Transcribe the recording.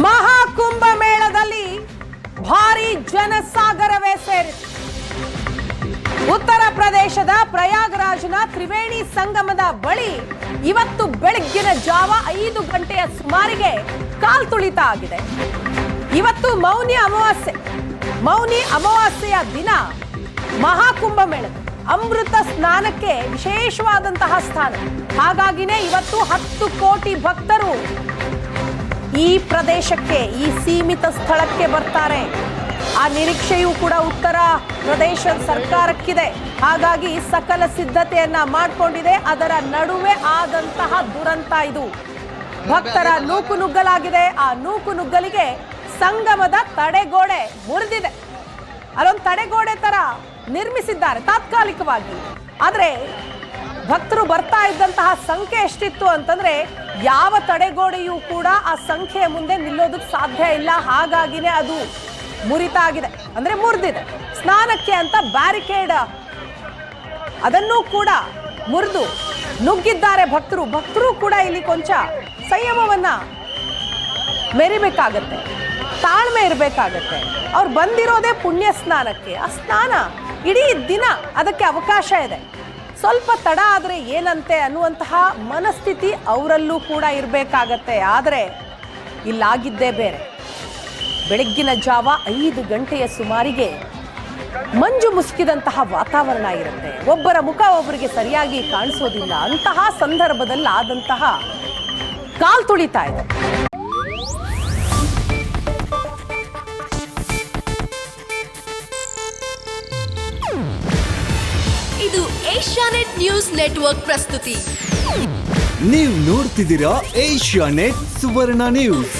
ಮಹಾಕುಂಭ ಮೇಳದಲ್ಲಿ ಭಾರಿ ಜನಸಾಗರವೇ ಸೇರಿದೆ. ಉತ್ತರ ಪ್ರದೇಶದ ಪ್ರಯಾಗರಾಜ್ನ ತ್ರಿವೇಣಿ ಸಂಗಮದ ಬಳಿ ಇವತ್ತು ಬೆಳಗ್ಗಿನ ಜಾವ 5 ಗಂಟೆಯ ಸುಮಾರಿಗೆ ಕಾಲ್ತುಳಿತ ಆಗಿದೆ. ಇವತ್ತು ಮೌನಿ ಅಮಾವಾಸ್ಯೆಯ ದಿನ ಮಹಾಕುಂಭ ಮೇಳದ ಅಮೃತ ಸ್ನಾನಕ್ಕೆ ವಿಶೇಷವಾದಂತಹ ಸ್ಥಾನ. ಹಾಗಾಗಿನೇ ಇವತ್ತು 10 ಕೋಟಿ ಭಕ್ತರು ಈ ಪ್ರದೇಶಕ್ಕೆ, ಈ ಸೀಮಿತ ಸ್ಥಳಕ್ಕೆ ಬರ್ತಾರೆ. ಆ ನಿರೀಕ್ಷೆಯೂ ಕೂಡ ಉತ್ತರ ಪ್ರದೇಶ ಸರ್ಕಾರಕ್ಕಿದೆ. ಹಾಗಾಗಿ ಸಕಲ ಸಿದ್ಧತೆಯನ್ನ ಮಾಡಿಕೊಂಡಿದೆ. ಅದರ ನಡುವೆ ಆದಂತಹ ದುರಂತ ಇದು. ಭಕ್ತರ ನೂಕುನುಗ್ಗಲಾಗಿದೆ. ಆ ನೂಕುನುಗ್ಗಲಿಗೆ ಸಂಗಮದ ತಡೆಗೋಡೆ ಮುರಿದಿದೆ. ಅಲ್ಲೊಂದು ತಡೆಗೋಡೆ ತರ ನಿರ್ಮಿಸಿದ್ದಾರೆ ತಾತ್ಕಾಲಿಕವಾಗಿ. ಆದ್ರೆ ಭಕ್ತರು ಬರ್ತಾ ಇದ್ದಂತಹ ಸಂಖ್ಯೆ ಎಷ್ಟಿತ್ತು ಅಂತಂದ್ರೆ ಯಾವ ತಡೆಗೋಡೆಯೂ ಕೂಡ ಆ ಸಂಖ್ಯೆಯ ಮುಂದೆ ನಿಲ್ಲೋದಕ್ಕೆ ಸಾಧ್ಯ ಇಲ್ಲ. ಹಾಗಾಗಿನೇ ಅದು ಮುರಿತಾಗಿದೆ, ಅಂದ್ರೆ ಮುರಿದಿದೆ. ಸ್ನಾನಕ್ಕೆ ಅಂತ ಬ್ಯಾರಿಕೇಡ್ ಅದನ್ನು ಕೂಡ ಮುರಿದು ನುಗ್ಗಿದ್ದಾರೆ ಭಕ್ತರು ಕೂಡ ಇಲ್ಲಿ ಕೊಂಚ ಸಂಯಮವನ್ನ ಮೆರಿಬೇಕಾಗತ್ತೆ, ತಾಳ್ಮೆ ಇರಬೇಕಾಗತ್ತೆ. ಅವ್ರು ಬಂದಿರೋದೇ ಪುಣ್ಯ ಸ್ನಾನಕ್ಕೆ. ಆ ಸ್ನಾನ ಇಡೀ ದಿನ ಅದಕ್ಕೆ ಅವಕಾಶ ಇದೆ. ಸ್ವಲ್ಪ ತಡ ಆದರೆ ಏನಂತೆ ಅನ್ನುವಂತಹ ಮನಸ್ಥಿತಿ ಅವರಲ್ಲೂ ಕೂಡ ಇರಬೇಕಾಗತ್ತೆ. ಆದರೆ ಇಲ್ಲಾಗಿದ್ದೇ ಬೇರೆ. ಬೆಳಗ್ಗಿನ ಜಾವ 5 ಗಂಟೆಯ ಸುಮಾರಿಗೆ ಮಂಜು ಮುಸುಕಿದಂತಹ ವಾತಾವರಣ ಇರುತ್ತೆ. ಒಬ್ಬರ ಮುಖ ಒಬ್ಬರಿಗೆ ಸರಿಯಾಗಿ ಕಾಣಿಸೋದಿಲ್ಲ. ಅಂತಹ ಸಂದರ್ಭದಲ್ಲಿ ಆದಂತಹ ಕಾಲ್ತುಳಿತಾ ಇದೆ. ಇದು ಏಷ್ಯಾನೆಟ್ ನ್ಯೂಸ್ ನೆಟ್ವರ್ಕ್ ಪ್ರಸ್ತುತಿ. ನೀವು ನೋಡ್ತಿದ್ದೀರಾ ಏಷ್ಯಾನೆಟ್ ಸುವರ್ಣ ನ್ಯೂಸ್.